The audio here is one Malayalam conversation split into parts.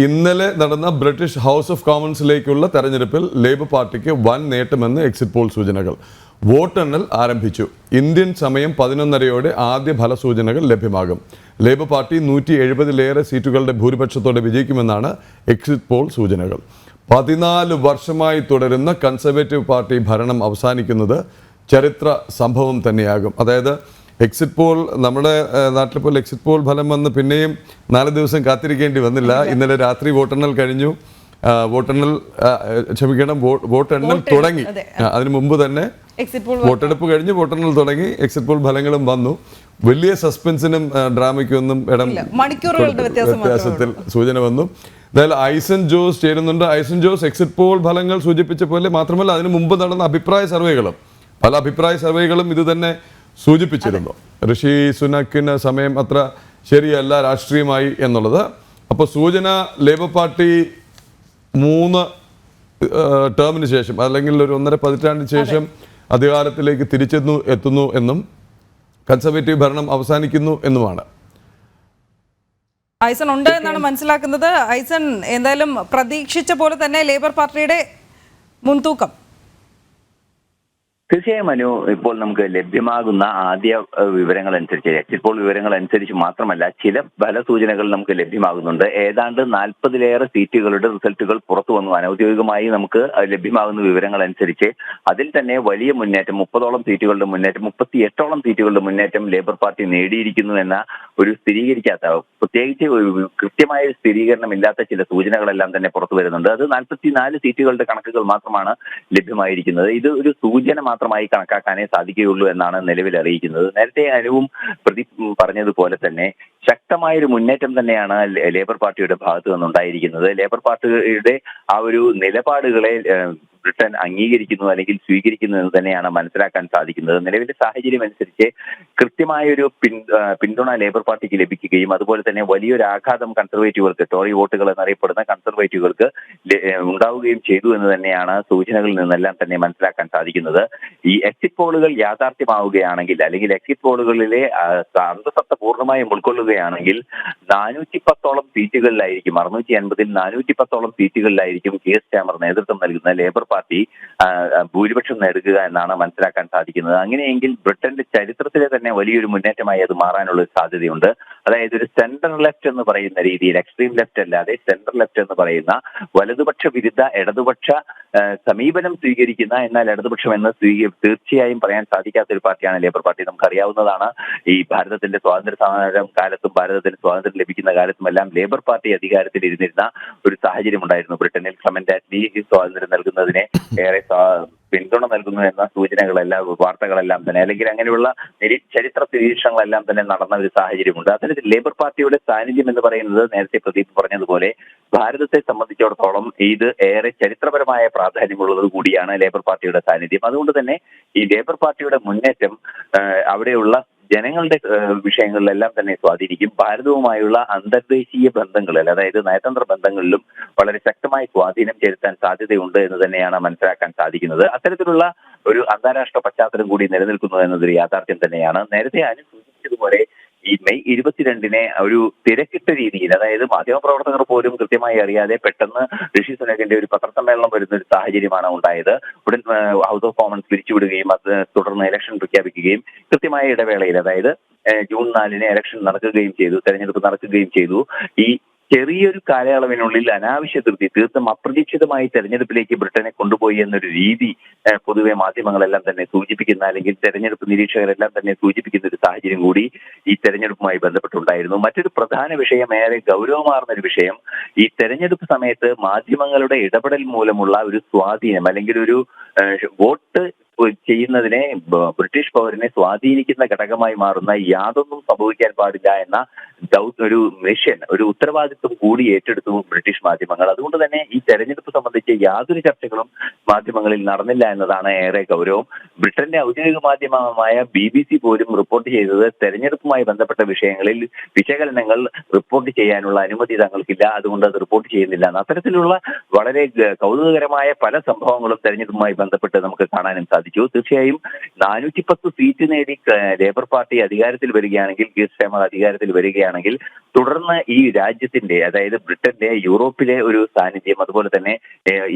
ഇന്നലെ നടന്ന ബ്രിട്ടീഷ് ഹൗസ് ഓഫ് കോമൺസിലേക്കുള്ള തെരഞ്ഞെടുപ്പിൽ ലേബർ പാർട്ടിക്ക് വൻ നേട്ടമെന്ന് എക്സിറ്റ് പോൾ സൂചനകൾ. വോട്ടെണ്ണൽ ആരംഭിച്ചു. ഇന്ത്യൻ സമയം 11:30 ആദ്യ ഫലസൂചനകൾ ലഭ്യമാകും. ലേബർ പാർട്ടി 170-ലേറെ സീറ്റുകളുടെ ഭൂരിപക്ഷത്തോടെ വിജയിക്കുമെന്നാണ് എക്സിറ്റ് പോൾ സൂചനകൾ. 14 വർഷമായി തുടരുന്ന കൺസർവേറ്റീവ് പാർട്ടി ഭരണം അവസാനിക്കുന്നത് ചരിത്ര സംഭവം തന്നെയാകും. അതായത് എക്സിറ്റ് പോൾ, നമ്മുടെ നാട്ടിൽ പോലെ എക്സിറ്റ് പോൾ ഫലം വന്ന് പിന്നെയും 4 ദിവസം കാത്തിരിക്കേണ്ടി വന്നില്ല. ഇന്നലെ രാത്രി വോട്ടെണ്ണൽ കഴിഞ്ഞു. വോട്ടെണ്ണൽ തുടങ്ങി. അതിനു മുമ്പ് തന്നെ വോട്ടെടുപ്പ് കഴിഞ്ഞ് വോട്ടെണ്ണൽ തുടങ്ങി. എക്സിറ്റ് പോൾ ഫലങ്ങളും വന്നു. വലിയ സസ്പെൻസിനും ഡ്രാമയ്ക്കൊന്നും ഇടം വ്യത്യാസത്തിൽ സൂചന വന്നു. എന്തായാലും ഐസൻ ജോസ് ചേരുന്നുണ്ട്. ഐസൻ ജോസ്, എക്സിറ്റ് പോൾ ഫലങ്ങൾ സൂചിപ്പിച്ച പോലെ മാത്രമല്ല അതിനു മുമ്പ് നടന്ന അഭിപ്രായ സർവേകളും, പല അഭിപ്രായ സർവേകളും ഇത് തന്നെ സൂചിപ്പിച്ചിരുന്നു. ഋഷി സുനക്കിന് സമയം അത്ര ശരിയല്ല രാഷ്ട്രീയമായി എന്നുള്ളത്. അപ്പോൾ സൂചന ലേബർ പാർട്ടി 3 ടേമിന് ശേഷം അല്ലെങ്കിൽ ഒരു 1.5 പതിറ്റാണ്ടിന് ശേഷം അധികാരത്തിലേക്ക് എത്തുന്നു എന്നും കൺസർവേറ്റീവ് ഭരണം അവസാനിക്കുന്നു എന്നുമാണ്. ഐസൺ ഉണ്ട് എന്നാണ് മനസ്സിലാക്കുന്നത്. ഐസൺ, എന്തായാലും പ്രതീക്ഷിച്ച പോലെ തന്നെ ലേബർ പാർട്ടിയുടെ മുൻതൂക്കം. തീർച്ചയായും മനു, ഇപ്പോൾ നമുക്ക് ലഭ്യമാകുന്ന ആദ്യ വിവരങ്ങൾ അനുസരിച്ച്, എക്സിറ്റ് പോൾ വിവരങ്ങൾ അനുസരിച്ച് മാത്രമല്ല ചില ഫലസൂചനകൾ നമുക്ക് ലഭ്യമാകുന്നുണ്ട്. ഏതാണ്ട് 40-ലേറെ സീറ്റുകളുടെ റിസൾട്ടുകൾ പുറത്തു വന്നു. അനൌദ്യോഗികമായി നമുക്ക് ലഭ്യമാകുന്ന വിവരങ്ങൾ അനുസരിച്ച് അതിൽ തന്നെ വലിയ മുന്നേറ്റം, 30ഓളം സീറ്റുകളുടെ മുന്നേറ്റം, 38ഓളം സീറ്റുകളുടെ മുന്നേറ്റം ലേബർ പാർട്ടി നേടിയിരിക്കുന്നു എന്ന ഒരു സ്ഥിരീകരിക്കാത്ത, പ്രത്യേകിച്ച് കൃത്യമായ സ്ഥിരീകരണമില്ലാത്ത ചില സൂചനകളെല്ലാം തന്നെ പുറത്തു വരുന്നുണ്ട്. അത് 44 സീറ്റുകളുടെ കണക്കുകൾ മാത്രമാണ് ലഭ്യമായിരിക്കുന്നത്. ഇത് ഒരു സൂചന മാത്രമായി കണക്കാക്കാനേ സാധിക്കുകയുള്ളൂ എന്നാണ് നിലവിൽ അറിയിക്കുന്നത്. നേരത്തെ അനുവും പറഞ്ഞതുപോലെ തന്നെ ശക്തമായൊരു മുന്നേറ്റം തന്നെയാണ് ലേബർ പാർട്ടിയുടെ ഭാഗത്തു നിന്നുണ്ടായിരിക്കുന്നത്. ലേബർ പാർട്ടിയുടെ ആ ഒരു നിലപാടുകളെ ബ്രിട്ടൻ അംഗീകരിക്കുന്നു അല്ലെങ്കിൽ സ്വീകരിക്കുന്നു എന്ന് തന്നെയാണ് മനസ്സിലാക്കാൻ സാധിക്കുന്നത്. നിലവിലെ സാഹചര്യം അനുസരിച്ച് കൃത്യമായൊരു പിന്തുണ ലേബർ പാർട്ടിക്ക് ലഭിക്കുകയും അതുപോലെ തന്നെ വലിയൊരു ആഘാതം കൺസർവേറ്റീവുകൾക്ക്, ടോറി വോട്ടുകൾ എന്നറിയപ്പെടുന്ന കൺസർവേറ്റീവുകൾക്ക് ഉണ്ടാവുകയും ചെയ്തു എന്ന് തന്നെയാണ് സൂചനകളിൽ നിന്നെല്ലാം തന്നെ മനസ്സിലാക്കാൻ സാധിക്കുന്നത്. ഈ എക്സിറ്റ് പോളുകൾ യാഥാർത്ഥ്യമാവുകയാണെങ്കിൽ അല്ലെങ്കിൽ എക്സിറ്റ് പോളുകളിലെ അന്തസത്ത പൂർണ്ണമായും ഉൾക്കൊള്ളുകയാണെങ്കിൽ 410ഓളം സീറ്റുകളിലായിരിക്കും, 680-ൽ 410ഓളം സീറ്റുകളിലായിരിക്കും കീർ സ്റ്റാമർ നേതൃത്വം നൽകുന്ന ലേബർ പാർട്ടി ഭൂരിപക്ഷം നേടുക എന്നാണ് മനസ്സിലാക്കാൻ സാധിക്കുന്നത്. അങ്ങനെയെങ്കിൽ ബ്രിട്ടന്റെ ചരിത്രത്തിലെ തന്നെ വലിയൊരു മുന്നേറ്റമായി അത് മാറാനുള്ള സാധ്യതയുണ്ട്. അതായത് ഒരു സെന്റർ ലെഫ്റ്റ് എന്ന് പറയുന്ന രീതിയിൽ, എക്സ്ട്രീം ലെഫ്റ്റ് അല്ലാതെ സെന്റർ ലെഫ്റ്റ് എന്ന് പറയുന്ന വലതുപക്ഷ വിരുദ്ധ ഇടതുപക്ഷ സമീപനം സ്വീകരിക്കുന്ന, എന്നാൽ ഇടതുപക്ഷം എന്ന് തീർച്ചയായും പറയാൻ സാധിക്കാത്ത ഒരു പാർട്ടിയാണ് ലേബർ പാർട്ടി. നമുക്കറിയാവുന്നതാണ്, ഈ ഭാരതത്തിന്റെ സ്വാതന്ത്ര്യ സമരം കാലത്തും ഭാരതത്തിന് സ്വാതന്ത്ര്യം ലഭിക്കുന്ന കാലത്തുമെല്ലാം ലേബർ പാർട്ടി അധികാരത്തിൽ ഇരുന്നിരുന്ന ഒരു സാഹചര്യം ഉണ്ടായിരുന്നു. ബ്രിട്ടനിൽ ക്ലെമന്റ് ആറ്റ്ലി സ്വാതന്ത്ര്യം നൽകുന്നതിനെ ഏറെ പിന്തുണ നൽകുന്നു എന്ന സൂചനകളെല്ലാം, വാർത്തകളെല്ലാം തന്നെ, അല്ലെങ്കിൽ അങ്ങനെയുള്ള ചരിത്ര നിരീക്ഷണങ്ങളെല്ലാം തന്നെ നടന്ന ഒരു സാഹചര്യമുണ്ട്. അത്തരത്തിൽ ലേബർ പാർട്ടിയുടെ സാന്നിധ്യം എന്ന് പറയുന്നത് നേരത്തെ പ്രദീപ് പറഞ്ഞതുപോലെ ഭാരതത്തെ സംബന്ധിച്ചിടത്തോളം ഇത് ഏറെ ചരിത്രപരമായ പ്രാധാന്യമുള്ളത് കൂടിയാണ് ലേബർ പാർട്ടിയുടെ സാന്നിധ്യം. അതുകൊണ്ട് തന്നെ ഈ ലേബർ പാർട്ടിയുടെ മുന്നേറ്റം അവിടെയുള്ള ജനങ്ങളുടെ വിഷയങ്ങളിലെല്ലാം തന്നെ സ്വാധീനിക്കും. ഭാരതവുമായുള്ള അന്തർദേശീയ ബന്ധങ്ങളിൽ, അതായത് നയതന്ത്ര ബന്ധങ്ങളിലും വളരെ ശക്തമായി സ്വാധീനം ചെലുത്താൻ സാധ്യതയുണ്ട് എന്ന് തന്നെയാണ് മനസ്സിലാക്കാൻ സാധിക്കുന്നത്. അത്തരത്തിലുള്ള ഒരു അന്താരാഷ്ട്ര പശ്ചാത്തലം കൂടി നിലനിൽക്കുന്നു എന്നതൊരു യാഥാർത്ഥ്യം തന്നെയാണ്. നേരത്തെ സൂചിപ്പിച്ചതുപോലെ ഈ മെയ് 22-ന് ഒരു തിരക്കിട്ട രീതിയിൽ, അതായത് മാധ്യമപ്രവർത്തകർ പോലും കൃത്യമായി അറിയാതെ പെട്ടെന്ന് ഋഷി സുനക്കിന്റെ ഒരു പത്രസമ്മേളനം വരുന്ന ഒരു സാഹചര്യമാണ് ഉണ്ടായത്. ഉടൻ ഹൗസ് ഓഫ് കോമൺസ് പിരിച്ചുവിടുകയും അത് തുടർന്ന് ഇലക്ഷൻ പ്രഖ്യാപിക്കുകയും കൃത്യമായ ഇടവേളയിൽ, അതായത് ജൂൺ 4-ന് ഇലക്ഷൻ നടക്കുകയും ചെയ്തു, തെരഞ്ഞെടുപ്പ് നടക്കുകയും ചെയ്തു. ഈ ചെറിയൊരു കാലയളവിനുള്ളിൽ അനാവശ്യ ധൃതി, തീർത്തും അപ്രതീക്ഷിതമായി തെരഞ്ഞെടുപ്പിലേക്ക് ബ്രിട്ടനെ കൊണ്ടുപോയി എന്നൊരു രീതി പൊതുവെ മാധ്യമങ്ങളെല്ലാം തന്നെ സൂചിപ്പിക്കുന്ന, അല്ലെങ്കിൽ തെരഞ്ഞെടുപ്പ് നിരീക്ഷകരെല്ലാം തന്നെ സൂചിപ്പിക്കുന്ന ഒരു സാഹചര്യം കൂടി ഈ തെരഞ്ഞെടുപ്പുമായി ബന്ധപ്പെട്ടുണ്ടായിരുന്നു. മറ്റൊരു പ്രധാന വിഷയം, ഏറെ ഗൗരവമാർന്ന ഒരു വിഷയം, ഈ തെരഞ്ഞെടുപ്പ് സമയത്ത് മാധ്യമങ്ങളുടെ ഇടപെടൽ മൂലമുള്ള ഒരു സ്വാധീനം, അല്ലെങ്കിൽ ഒരു വോട്ട് ചെയ്യുന്നതിനെ ബ്രിട്ടീഷ് പൗരനെ സ്വാധീനിക്കുന്ന ഘടകമായി മാറുന്ന യാതൊന്നും സംഭവിക്കാൻ പാടില്ല എന്ന ഒരു മിഷൻ, ഒരു ഉത്തരവാദിത്വം കൂടി ഏറ്റെടുത്തു ബ്രിട്ടീഷ് മാധ്യമങ്ങൾ. അതുകൊണ്ട് തന്നെ ഈ തെരഞ്ഞെടുപ്പ് സംബന്ധിച്ച് യാതൊരു ചർച്ചകളും മാധ്യമങ്ങളിൽ നടന്നില്ല എന്നതാണ് ഏറെ ഗൗരവം. ബ്രിട്ടന്റെ ഔദ്യോഗിക മാധ്യമമായ BBC പോലും റിപ്പോർട്ട് ചെയ്തത് തെരഞ്ഞെടുപ്പുമായി ബന്ധപ്പെട്ട വിഷയങ്ങളിൽ വിശകലനങ്ങൾ റിപ്പോർട്ട് ചെയ്യാനുള്ള അനുമതി തങ്ങൾക്കില്ല, അതുകൊണ്ട് അത് റിപ്പോർട്ട് ചെയ്യുന്നില്ല. അത്തരത്തിലുള്ള വളരെ കൗതുകകരമായ പല സംഭവങ്ങളും തെരഞ്ഞെടുപ്പുമായി ബന്ധപ്പെട്ട് നമുക്ക് കാണാനും സാധിക്കും. സാധിച്ചു. തീർച്ചയായും 410 സീറ്റ് നേടി ലേബർ പാർട്ടി അധികാരത്തിൽ വരികയാണെങ്കിൽ, കീർ സ്റ്റാമർ അധികാരത്തിൽ വരികയാണെങ്കിൽ, തുടർന്ന് ഈ രാജ്യത്തിന്റെ, അതായത് ബ്രിട്ടന്റെ യൂറോപ്പിലെ ഒരു സാന്നിധ്യം, അതുപോലെ തന്നെ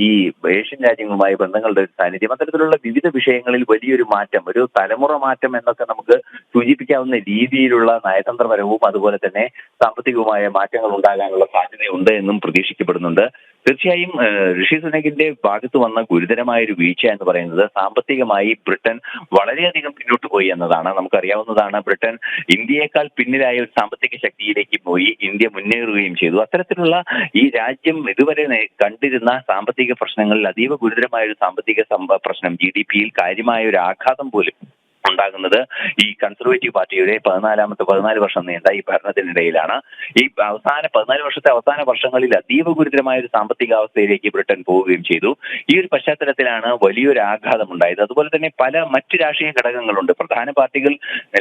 ഈ ഏഷ്യൻ രാജ്യങ്ങളുമായി ബന്ധങ്ങളുടെ ഒരു സാന്നിധ്യം, അത്തരത്തിലുള്ള വിവിധ വിഷയങ്ങളിൽ വലിയൊരു മാറ്റം, ഒരു തലമുറ മാറ്റം എന്നൊക്കെ നമുക്ക് സൂചിപ്പിക്കാവുന്ന രീതിയിലുള്ള നയതന്ത്രപരവും അതുപോലെ തന്നെ സാമ്പത്തികവുമായ മാറ്റങ്ങൾ ഉണ്ടാകാനുള്ള സാധ്യതയുണ്ട് എന്നും പ്രതീക്ഷിക്കപ്പെടുന്നുണ്ട്. തീർച്ചയായും ഋഷി സുനകിന്റെ ഭാഗത്ത് വന്ന ഗുരുതരമായ ഒരു വീഴ്ച എന്ന് പറയുന്നത് സാമ്പത്തികമായി ബ്രിട്ടൻ വളരെയധികം പിന്നോട്ട് പോയി എന്നതാണ്. നമുക്കറിയാവുന്നതാണ്, ബ്രിട്ടൻ ഇന്ത്യയേക്കാൾ പിന്നിലായ ഒരു സാമ്പത്തിക ശക്തിയിലേക്ക് പോയി, ഇന്ത്യ മുന്നേറുകയും ചെയ്തു. അത്തരത്തിലുള്ള ഈ രാജ്യം ഇതുവരെ കണ്ടിരുന്ന സാമ്പത്തിക പ്രശ്നങ്ങളിൽ അതീവ ഗുരുതരമായ ഒരു സാമ്പത്തിക പ്രശ്നം, GDP-യിൽ കാര്യമായ ഒരു ആഘാതം പോലും ഉണ്ടാകുന്നത് ഈ കൺസർവേറ്റീവ് പാർട്ടിയുടെ 14 വർഷം നീണ്ട ഈ ഭരണത്തിനിടയിലാണ്. ഈ 14 വർഷത്തെ അവസാന വർഷങ്ങളിൽ അതീവ ഗുരുതരമായ ഒരു സാമ്പത്തിക അവസ്ഥയിലേക്ക് ബ്രിട്ടൻ പോവുകയും ചെയ്തു. ഈ ഒരു പശ്ചാത്തലത്തിലാണ് വലിയൊരു ആഘാതം ഉണ്ടായത്. അതുപോലെ തന്നെ പല മറ്റ് രാഷ്ട്രീയ ഘടകങ്ങളുണ്ട്. പ്രധാന പാർട്ടികൾ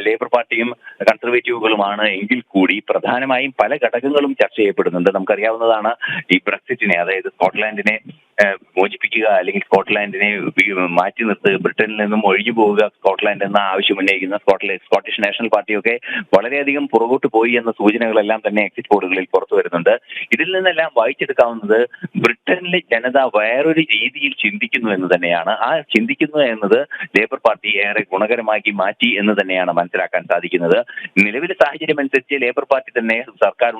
ലേബർ പാർട്ടിയും കൺസർവേറ്റീവുകളുമാണ് എങ്കിൽ കൂടി പ്രധാനമായും പല ഘടകങ്ങളും ചർച്ച ചെയ്യപ്പെടുന്നുണ്ട്. നമുക്കറിയാവുന്നതാണ്, ഈ ബ്രെക്സിറ്റിനെ, അതായത് സ്കോട്ട്ലാൻഡിനെ മോചിപ്പിക്കുക, അല്ലെങ്കിൽ സ്കോട്ട്ലാൻഡിനെ മാറ്റി നിർത്തുക, ബ്രിട്ടനിൽ നിന്നും ഒഴിഞ്ഞു പോവുക സ്കോട്ട്ലാൻഡ് എന്ന ആവശ്യം ഉന്നയിക്കുന്ന സ്കോട്ടിഷ് നാഷണൽ പാർട്ടിയൊക്കെ വളരെയധികം പുറകോട്ട് പോയി എന്ന സൂചനകളെല്ലാം തന്നെ എക്സിറ്റ് പോളുകളിൽ പുറത്തു വരുന്നുണ്ട്. ഇതിൽ നിന്നെല്ലാം വായിച്ചെടുക്കാവുന്നത് ബ്രിട്ടനിലെ ജനത വേറൊരു രീതിയിൽ ചിന്തിക്കുന്നു എന്ന് തന്നെയാണ്. ആ ചിന്തിക്കുന്നു എന്നത് ലേബർ പാർട്ടി ഏറെ ഗുണകരമാക്കി മാറ്റി എന്ന് തന്നെയാണ് മനസ്സിലാക്കാൻ സാധിക്കുന്നത്. നിലവിലെ സാഹചര്യം അനുസരിച്ച് ലേബർ പാർട്ടി തന്നെ സർക്കാർ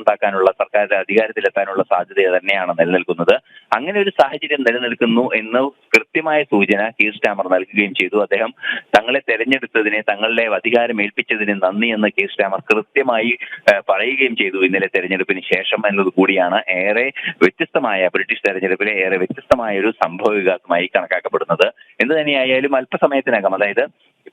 അധികാരത്തിലെത്താനുള്ള സാധ്യത തന്നെയാണ് നിലനിൽക്കുന്നത്. അങ്ങനെ ഒരു സാഹചര്യം നിലനിൽക്കുന്നു എന്ന് കൃത്യമായ സൂചന കീർ സ്റ്റാമർ നൽകുകയും ചെയ്തു. അദ്ദേഹം തങ്ങളെ തെരഞ്ഞെടുത്തതിനെ, തങ്ങളുടെ അധികാരം ഏൽപ്പിച്ചതിന് നന്ദി എന്ന് കീർ സ്റ്റാമർ കൃത്യമായി പറയുകയും ചെയ്തു ഇന്നലെ തെരഞ്ഞെടുപ്പിന് ശേഷം എന്നത് കൂടിയാണ് ഏറെ വ്യത്യസ്തമായ, ബ്രിട്ടീഷ് തെരഞ്ഞെടുപ്പിലെ ഏറെ വ്യത്യസ്തമായ ഒരു സംഭവ വികാസമായി കണക്കാക്കപ്പെടുന്നത്. എന്ത് തന്നെയായാലും അല്പസമയത്തിനകം, അതായത്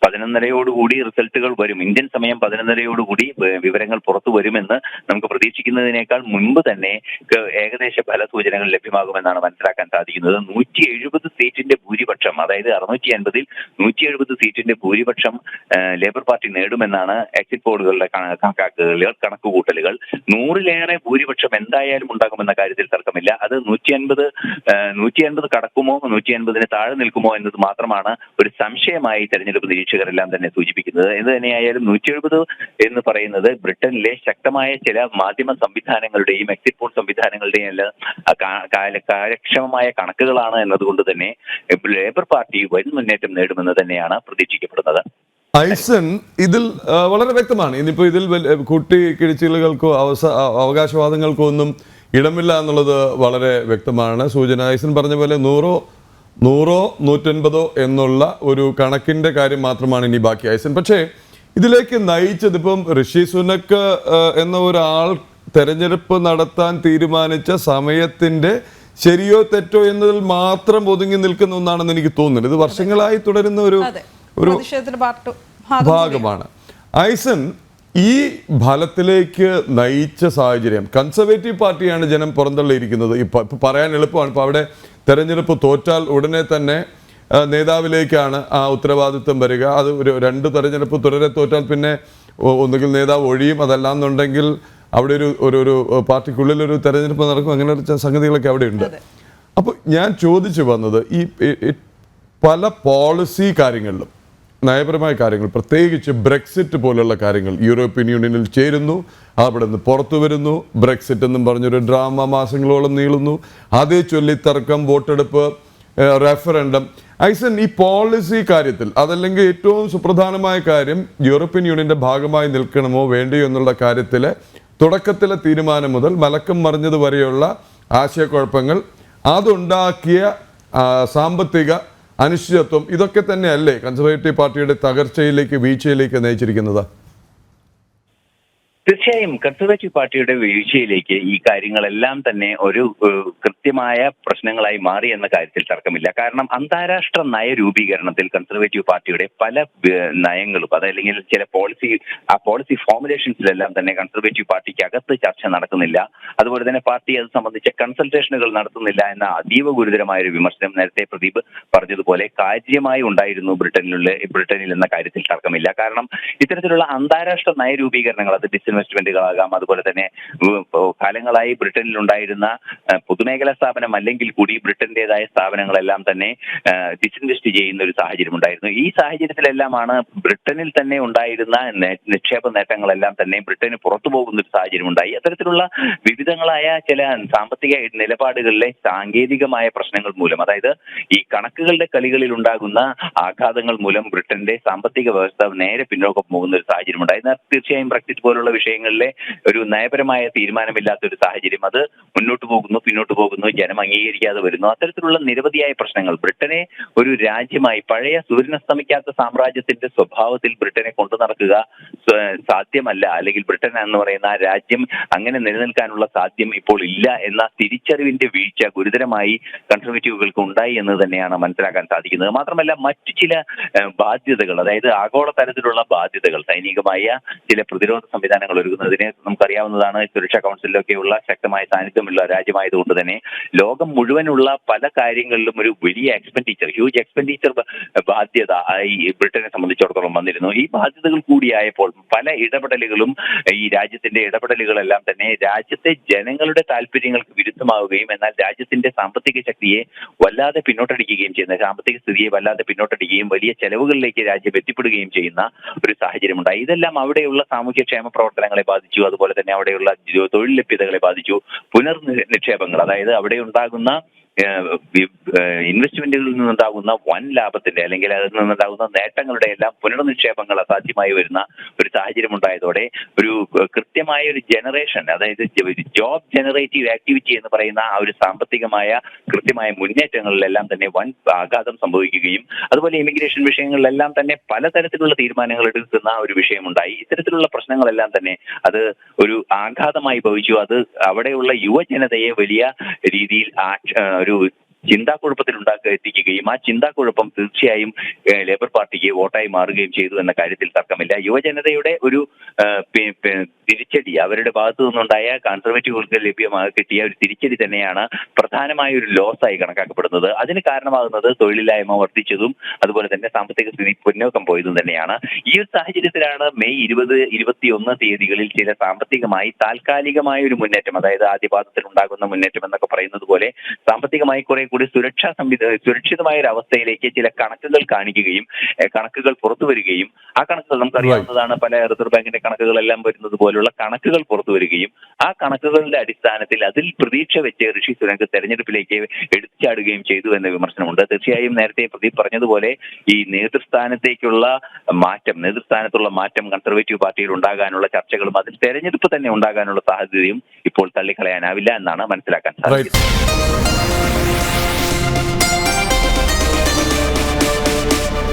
11:30 റിസൾട്ടുകൾ വരും, ഇന്ത്യൻ സമയം 11:30 വിവരങ്ങൾ പുറത്തു വരുമെന്ന് നമുക്ക് പ്രതീക്ഷിക്കുന്നതിനേക്കാൾ മുൻപ് തന്നെ ഏകദേശ ഫലസൂചനകൾ ലഭ്യമാകുമെന്നാണ് മനസ്സിലാക്കാൻ സാധിക്കുന്നത്. 170 സീറ്റിന്റെ ഭൂരിപക്ഷം, അതായത് 650-ൽ 170 സീറ്റിന്റെ ഭൂരിപക്ഷം ലേബർ പാർട്ടി നേടുമെന്നാണ് എക്സിറ്റ് പോളുകളുടെ കണക്കുകൂട്ടലുകൾ. 100-ലേറെ ഭൂരിപക്ഷം എന്തായാലും ഉണ്ടാകുമെന്ന കാര്യത്തിൽ തർക്കമില്ല. അത് 150 കടക്കുമോ 150-ന് താഴെ നിൽക്കുമോ എന്നത് മാത്രമാണ് ഒരു സംശയമായി തെരഞ്ഞെടുപ്പ് നിരീക്ഷകരെല്ലാം തന്നെ സൂചിപ്പിക്കുന്നത്. എന്ത് തന്നെയായാലും 170 എന്ന് പറയുന്നത് ബ്രിട്ടനിലെ ശക്തമായ ചില മാധ്യമ സംവിധാനങ്ങളുടെയും എക്സിറ്റ് പോൾ സംവിധാനങ്ങളുടെയും എല്ലാം കാര്യക്ഷമമായ കണക്കുകളാണ് എന്നതുകൊണ്ട് തന്നെ ലേബർ പാർട്ടി വൻ മുന്നേറ്റം നേടുമെന്ന് തന്നെയാണ് പ്രതീക്ഷിക്കപ്പെടുന്നത്. ഐസൻ, ഇതിൽ വളരെ വ്യക്തമാണ്, ഇനിയിപ്പോൾ ഇതിൽ കൂട്ടിക്കിഴിച്ചിലുകൾക്കോ അവകാശവാദങ്ങൾക്കോ ഒന്നും ഇടമില്ല എന്നുള്ളത് വളരെ വ്യക്തമാണ്. സൂചന ഐസൻ പറഞ്ഞ പോലെ 100 150 എന്നുള്ള ഒരു കണക്കിന്റെ കാര്യം മാത്രമാണ് ഇനി ബാക്കി. ഐസൻ, പക്ഷേ ഇതിലേക്ക് നയിച്ചത്, ഇപ്പം ഋഷി സുനക് എന്ന ഒരാൾ തെരഞ്ഞെടുപ്പ് നടത്താൻ തീരുമാനിച്ച സമയത്തിന്റെ ശരിയോ തെറ്റോ എന്നതിൽ മാത്രം ഒതുങ്ങി നിൽക്കുന്ന ഒന്നാണെന്ന് എനിക്ക് തോന്നുന്നത്. ഇത് വർഷങ്ങളായി തുടരുന്ന ഒരു ഭാഗമാണ്. ഐസൻ, ഈ ഫലത്തിലേക്ക് നയിച്ച സാഹചര്യം, കൺസർവേറ്റീവ് പാർട്ടിയാണ് ജനം പുറന്തള്ളിയിരിക്കുന്നത്. ഇപ്പൊ പറയാൻ എളുപ്പമാണ്. ഇപ്പൊ അവിടെ തെരഞ്ഞെടുപ്പ് തോറ്റാൽ ഉടനെ തന്നെ നേതാവിലേക്കാണ് ആ ഉത്തരവാദിത്വം വരിക. അത് ഒരു 2 തെരഞ്ഞെടുപ്പ് തുടരെ തോറ്റാൽ പിന്നെ ഒന്നുകിൽ നേതാവ് ഒഴിയും, അതല്ലാന്നുണ്ടെങ്കിൽ അവിടെ ഒരു പാർട്ടിക്കുള്ളിലൊരു തെരഞ്ഞെടുപ്പ് നടക്കും. അങ്ങനെ സംഗതികളൊക്കെ അവിടെ ഉണ്ട്. അപ്പോൾ ഞാൻ ചോദിച്ചു വന്നത്, ഈ പല പോളിസി കാര്യങ്ങളിലും, നയപരമായ കാര്യങ്ങൾ, പ്രത്യേകിച്ച് ബ്രെക്സിറ്റ് പോലുള്ള കാര്യങ്ങൾ, യൂറോപ്യൻ യൂണിയനിൽ ചേരുന്നു, അവിടെ നിന്ന് പുറത്തു വരുന്നു, ബ്രെക്സിറ്റ് എന്നും പറഞ്ഞൊരു ഡ്രാമ മാസങ്ങളോളം നീളുന്നു, അതേ ചൊല്ലി തർക്കം, വോട്ടെടുപ്പ്, റെഫറൻഡം. ഐസൻ, ഈ പോളിസി കാര്യത്തിൽ, അതല്ലെങ്കിൽ ഏറ്റവും സുപ്രധാനമായ കാര്യം യൂറോപ്യൻ യൂണിയന്റെ ഭാഗമായി നിൽക്കണമോ വേണ്ടയോ എന്നുള്ള കാര്യത്തിലെ തുടക്കത്തിലെ തീരുമാനം മുതൽ മലക്കം മറിഞ്ഞത് വരെയുള്ള ആശയക്കുഴപ്പങ്ങൾ, അതുണ്ടാക്കിയ സാമ്പത്തിക അനിശ്ചിതത്വം, ഇതൊക്കെ തന്നെയല്ലേ കൺസർവേറ്റീവ് പാർട്ടിയുടെ തകർച്ചയിലേക്ക്, വീഴ്ചയിലേക്ക് നയിച്ചിരിക്കുന്നത്? തീർച്ചയായും കൺസർവേറ്റീവ് പാർട്ടിയുടെ വീഴ്ചയിലേക്ക് ഈ കാര്യങ്ങളെല്ലാം തന്നെ ഒരു കൃത്യമായ പ്രശ്നങ്ങളായി മാറി എന്ന കാര്യത്തിൽ തർക്കമില്ല. കാരണം അന്താരാഷ്ട്ര നയരൂപീകരണത്തിൽ കൺസർവേറ്റീവ് പാർട്ടിയുടെ പല നയങ്ങളും, അതല്ലെങ്കിൽ ചില പോളിസി ഫോർമുലേഷൻസിലെല്ലാം തന്നെ കൺസർവേറ്റീവ് പാർട്ടിക്ക് അകത്ത് ചർച്ച നടക്കുന്നില്ല. അതുപോലെ തന്നെ പാർട്ടി അത് സംബന്ധിച്ച കൺസൾട്ടേഷനുകൾ നടത്തുന്നില്ല എന്ന അതീവ ഗുരുതരമായ ഒരു വിമർശനം നേരത്തെ പ്രദീപ് പറഞ്ഞതുപോലെ കാര്യമായി ഉണ്ടായിരുന്നു ബ്രിട്ടനിൽ എന്ന കാര്യത്തിൽ തർക്കമില്ല. കാരണം ഇത്തരത്തിലുള്ള അന്താരാഷ്ട്ര നയരൂപീകരണങ്ങൾ, അത് ഡിസ്ഇൻവെസ്റ്റ്മെന്റ് ഇൻവെസ്റ്റ്മെന്റുകളാകാം, അതുപോലെ തന്നെ കാലങ്ങളായി ബ്രിട്ടനിൽ ഉണ്ടായിരുന്ന പൊതുമേഖലാ സ്ഥാപനം അല്ലെങ്കിൽ കൂടി ബ്രിട്ടന്റേതായ സ്ഥാപനങ്ങളെല്ലാം തന്നെ ഡിസ്ഇൻവെസ്റ്റ് ചെയ്യുന്ന ഒരു സാഹചര്യം ഉണ്ടായിരുന്നു. ഈ സാഹചര്യത്തിലെല്ലാമാണ് ബ്രിട്ടനിൽ തന്നെ ഉണ്ടായിരുന്ന നിക്ഷേപ നേട്ടങ്ങളെല്ലാം തന്നെ ബ്രിട്ടന് പുറത്തു പോകുന്ന ഒരു സാഹചര്യം ഉണ്ടായി. അത്തരത്തിലുള്ള വിവിധങ്ങളായ ചില സാമ്പത്തിക നിലപാടുകളിലെ സാങ്കേതികമായ പ്രശ്നങ്ങൾ മൂലം, അതായത് ഈ കണക്കുകളുടെ കളികളിൽ ഉണ്ടാകുന്ന ആഘാതങ്ങൾ മൂലം ബ്രിട്ടന്റെ സാമ്പത്തിക വ്യവസ്ഥ നേരെ പിന്നോക്കം പോകുന്ന ഒരു സാഹചര്യം ഉണ്ടായി. തീർച്ചയായും ബ്രെക്സിറ്റ് പോലുള്ള വിഷയങ്ങളിലെ ഒരു നയപരമായ തീരുമാനമില്ലാത്ത ഒരു സാഹചര്യം, അത് മുന്നോട്ട് പോകുന്നു, ജനം അംഗീകരിക്കാതെ വരുന്നു. അത്തരത്തിലുള്ള നിരവധിയായ പ്രശ്നങ്ങൾ ബ്രിട്ടനെ ഒരു രാജ്യമായി, പഴയ സൂര്യനസ്തമിക്കാത്ത സാമ്രാജ്യത്തിന്റെ സ്വഭാവത്തിൽ ബ്രിട്ടനെ കൊണ്ടു നടക്കുക സാധ്യമല്ല, അല്ലെങ്കിൽ ബ്രിട്ടൻ എന്ന് പറയുന്ന ആ രാജ്യം അങ്ങനെ നിലനിൽക്കാനുള്ള സാധ്യം ഇപ്പോൾ ഇല്ല എന്ന തിരിച്ചറിവിന്റെ വീഴ്ച ഗുരുതരമായി കൺസർവേറ്റീവുകൾക്ക് ഉണ്ടായി എന്ന് തന്നെയാണ് മനസ്സിലാക്കാൻ സാധിക്കുന്നത്. മാത്രമല്ല മറ്റു ചില ബാധ്യതകൾ, അതായത് ആഗോള തലത്തിലുള്ള ബാധ്യതകൾ, സൈനികമായ ചില പ്രതിരോധ സംവിധാനങ്ങൾ ഒരുക്കുന്നതിന് നമുക്കറിയാവുന്നതാണ്, സുരക്ഷാ കൗൺസിലൊക്കെയുള്ള ശക്തമായ സാന്നിധ്യമുള്ള രാജ്യമായതുകൊണ്ട് തന്നെ ലോകം മുഴുവനുള്ള പല കാര്യങ്ങളിലും ഒരു വലിയ ഹ്യൂജ് എക്സ്പെൻഡിച്ചർ ബാധ്യത ഈ ബ്രിട്ടനെ സംബന്ധിച്ചിടത്തോളം വന്നിരുന്നു. ഈ ബാധ്യതകൾ കൂടിയായപ്പോൾ പല ഇടപെടലുകളും, ഈ രാജ്യത്തിന്റെ ഇടപെടലുകളെല്ലാം തന്നെ രാജ്യത്തെ ജനങ്ങളുടെ താല്പര്യങ്ങൾക്ക് വിരുദ്ധമാവുകയും എന്നാൽ രാജ്യത്തിന്റെ സാമ്പത്തിക ശക്തിയെ വല്ലാതെ പിന്നോട്ടടിക്കുകയും ചെയ്യുന്ന, സാമ്പത്തിക സ്ഥിതിയെ വല്ലാതെ പിന്നോട്ടടിക്കുകയും വലിയ ചെലവുകളിലേക്ക് രാജ്യം എത്തിപ്പെടുകയും ചെയ്യുന്ന ഒരു സാഹചര്യം ഉണ്ടായി. ഇതെല്ലാം അവിടെയുള്ള സാമൂഹ്യക്ഷേമ പ്രവർത്തനങ്ങളെ ബാധിച്ചു, അതുപോലെ തന്നെ അവിടെയുള്ള തൊഴിൽ ലഭ്യതകളെ ബാധിച്ചു. നിക്ഷേപങ്ങൾ, അതായത് അവിടെ ഉണ്ടാകുന്ന ഇൻവെസ്റ്റ്മെന്റുകളിൽ നിന്നുണ്ടാകുന്ന വൻ ലാഭത്തിന്റെ അല്ലെങ്കിൽ അതിൽ നിന്നുണ്ടാകുന്ന നേട്ടങ്ങളുടെ എല്ലാം പുനർനിക്ഷേപങ്ങൾ അസാധ്യമായി വരുന്ന ഒരു സാഹചര്യം ഉണ്ടായതോടെ ഒരു കൃത്യമായ ഒരു ജനറേഷൻ, അതായത് ജോബ് ജനറേറ്റീവ് ആക്ടിവിറ്റി എന്ന് പറയുന്ന ആ ഒരു സാമ്പത്തികമായ കൃത്യമായ മുന്നേറ്റങ്ങളിലെല്ലാം തന്നെ വൻ ആഘാതം സംഭവിക്കുകയും അതുപോലെ ഇമിഗ്രേഷൻ വിഷയങ്ങളിലെല്ലാം തന്നെ പലതരത്തിലുള്ള തീരുമാനങ്ങൾ എടുക്കുന്ന ഒരു വിഷയമുണ്ടായി. ഇത്തരത്തിലുള്ള പ്രശ്നങ്ങളെല്ലാം തന്നെ അത് ഒരു ആഘാതമായി ഭവിച്ചു. അത് അവിടെയുള്ള യുവജനതയെ വലിയ രീതിയിൽ ഒരു ചിന്താക്കുഴപ്പത്തിൽ എത്തിക്കുകയും ആ ചിന്താക്കുഴപ്പം തീർച്ചയായും ലേബർ പാർട്ടിക്ക് വോട്ടായി മാറുകയും ചെയ്തു എന്ന കാര്യത്തിൽ തർക്കമില്ല. യുവജനതയുടെ ഒരു തിരിച്ചടി, അവരുടെ ഭാഗത്തു നിന്നുണ്ടായ കൺസർവേറ്റീവുകൾക്ക് കിട്ടിയ ഒരു തിരിച്ചടി തന്നെയാണ് പ്രധാനമായ ഒരു ലോസായി കണക്കാക്കപ്പെടുന്നത്. അതിന് കാരണമാകുന്നത് തൊഴിലില്ലായ്മ വർദ്ധിച്ചതും അതുപോലെ തന്നെ സാമ്പത്തിക സ്ഥിതി പിന്നോക്കം പോയതും തന്നെയാണ്. ഈ ഒരു സാഹചര്യത്തിലാണ് മെയ് 20, 21 തീയതികളിൽ ചില സാമ്പത്തികമായി താൽക്കാലികമായ ഒരു മുന്നേറ്റം, അതായത് ആദ്യപാദത്തിൽ ഉണ്ടാകുന്ന മുന്നേറ്റം എന്നൊക്കെ പറയുന്നത് പോലെ സാമ്പത്തികമായി കുറെ കൂടി സുരക്ഷിതമായ ഒരു അവസ്ഥയിലേക്ക് ചില കണക്കുകൾ കാണിക്കുകയും കണക്കുകൾ പുറത്തു വരികയും ആ കണക്കുകൾ നമുക്കറിയാവുന്നതാണ്, പല റിസർവ് ബാങ്കിന്റെ കണക്കുകളെല്ലാം വരുന്നത് പോലുള്ള കണക്കുകൾ പുറത്തു വരികയും ആ കണക്കുകളുടെ അടിസ്ഥാനത്തിൽ അതിൽ പ്രതീക്ഷ വെച്ച് ഋഷി സുനക് തെരഞ്ഞെടുപ്പിലേക്ക് എടുത്തുചാടുകയും ചെയ്തു എന്ന വിമർശനമുണ്ട്. തീർച്ചയായും നേരത്തെ പ്രദീപ് പറഞ്ഞതുപോലെ ഈ നേതൃസ്ഥാനത്തുള്ള മാറ്റം കൺസർവേറ്റീവ് പാർട്ടിയിൽ ഉണ്ടാകാനുള്ള ചർച്ചകളും അതിൽ തെരഞ്ഞെടുപ്പ് തന്നെ ഉണ്ടാകാനുള്ള സാധ്യതയും ഇപ്പോൾ തള്ളിക്കളയാനാവില്ല എന്നാണ് മനസ്സിലാക്കാൻ സാധിക്കുന്നത്.